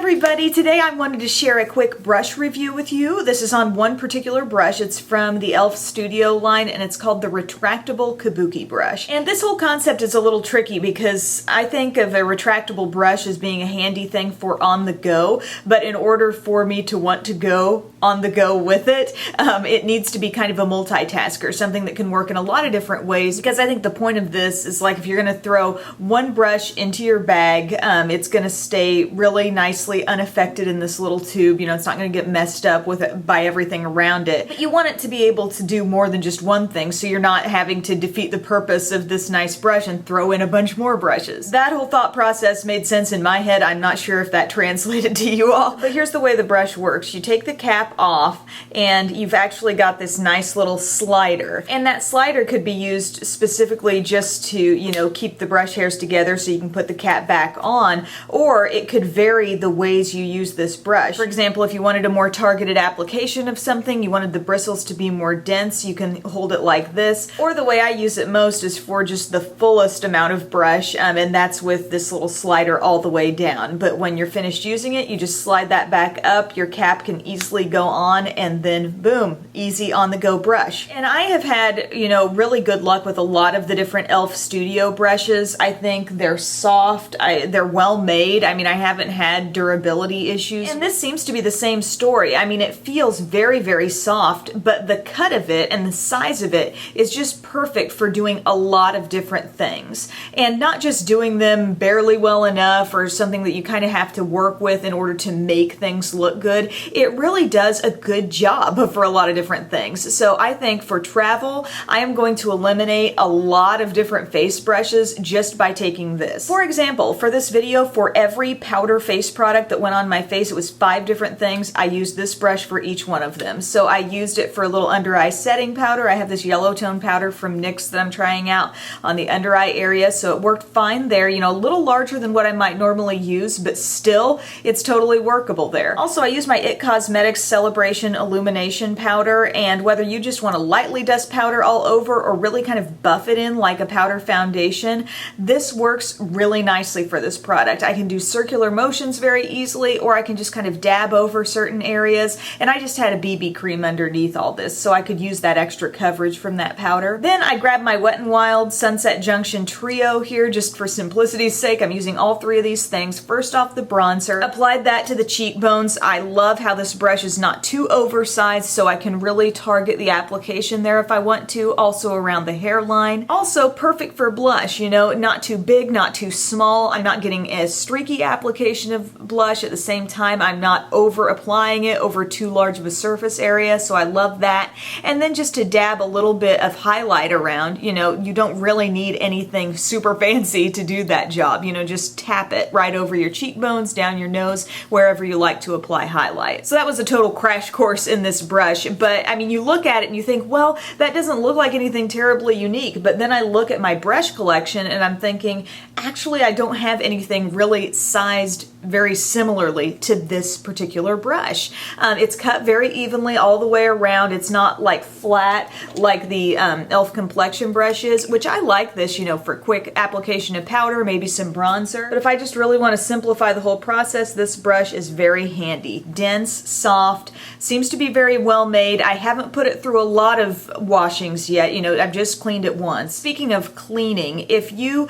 everybody! Today I wanted to share a quick brush review with you. This is on one particular brush. It's from the E.L.F. Studio line and it's called the Retractable Kabuki brush. And this whole concept is a little tricky because I think of a retractable brush as being a handy thing for on the go, but in order for me to want to go on the go with it, it needs to be kind of a multitasker, something that can work in a lot of different ways, because I think the point of this is like if you're going to throw one brush into your bag, it's going to stay really nicely unaffected in this little tube. You know, it's not going to get messed up with it by everything around it. But you want it to be able to do more than just one thing, so you're not having to defeat the purpose of this nice brush and throw in a bunch more brushes. That whole thought process made sense in my head. I'm not sure if that translated to you all. But here's the way the brush works. You take the cap off and you've actually got this nice little slider. And that slider could be used specifically just to, you know, keep the brush hairs together so you can put the cap back on, or it could vary the ways you use this brush. For example, if you wanted a more targeted application of something, you wanted the bristles to be more dense, you can hold it like this. Or the way I use it most is for just the fullest amount of brush, and that's with this little slider all the way down. But when you're finished using it, you just slide that back up, your cap can easily go on, and then boom, easy on the go brush. And I have had, you know, really good luck with a lot of the different E.L.F. Studio brushes. I think they're soft, they're well made. I mean, I haven't had durability issues. And this seems to be the same story. I mean, it feels very, very soft, but the cut of it and the size of it is just perfect for doing a lot of different things. And not just doing them barely well enough or something that you kind of have to work with in order to make things look good. It really does a good job for a lot of different things. So I think for travel, I am going to eliminate a lot of different face brushes just by taking this. For example, for this video, for every powder face product that went on my face, it was 5 different things. I used this brush for each one of them. So I used it for a little under eye setting powder. I have this yellow tone powder from NYX that I'm trying out on the under eye area, so it worked fine there. You know, a little larger than what I might normally use, but still, it's totally workable there. Also, I use my IT Cosmetics Celebration Illumination powder, and whether you just want to lightly dust powder all over or really kind of buff it in like a powder foundation, this works really nicely for this product. I can do circular motions very easily, or I can just kind of dab over certain areas, and I just had a BB cream underneath all this, so I could use that extra coverage from that powder. Then I grabbed my Wet n Wild Sunset Junction trio here, just for simplicity's sake. I'm using all 3 of these things. First off, the bronzer. Applied that to the cheekbones. I love how this brush is not too oversized, so I can really target the application there if I want to, also around the hairline. Also perfect for blush, you know, not too big, not too small. I'm not getting a streaky application of blush. At the same time, I'm not over applying it over too large of a surface area, so I love that. And then just to dab a little bit of highlight around, you know, you don't really need anything super fancy to do that job. You know, just tap it right over your cheekbones, down your nose, wherever you like to apply highlight. So that was a total crash course in this brush, but I mean, you look at it and you think, well, that doesn't look like anything terribly unique, but then I look at my brush collection and I'm thinking, actually, I don't have anything really sized very similarly to this particular brush. It's cut very evenly all the way around. It's not like flat like the E.L.F. complexion brush is, which I like this, you know, for quick application of powder, maybe some bronzer. But if I just really want to simplify the whole process, this brush is very handy. Dense, soft, seems to be very well made. I haven't put it through a lot of washings yet. You know, I've just cleaned it once. Speaking of cleaning, if you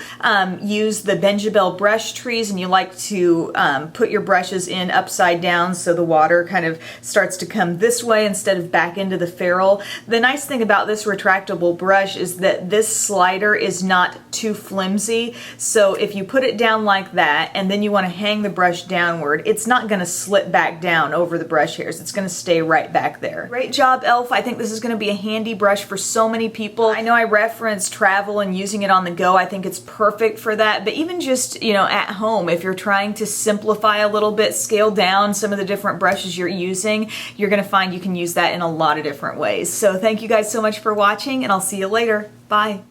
use the Benjabel brush trees and you like to put your brushes in upside down so the water kind of starts to come this way instead of back into the ferrule. The nice thing about this retractable brush is that this slider is not too flimsy, so if you put it down like that and then you want to hang the brush downward, it's not going to slip back down over the brush hairs. It's going to stay right back there. Great job, E.L.F. I think this is going to be a handy brush for so many people. I know I referenced travel and using it on the go. I think it's perfect for that, but even just, you know, at home, if you're trying to simplify a little bit, scale down some of the different brushes you're using, you're going to find you can use that in a lot of different ways. So thank you guys so much for watching, and I'll see you later. Bye.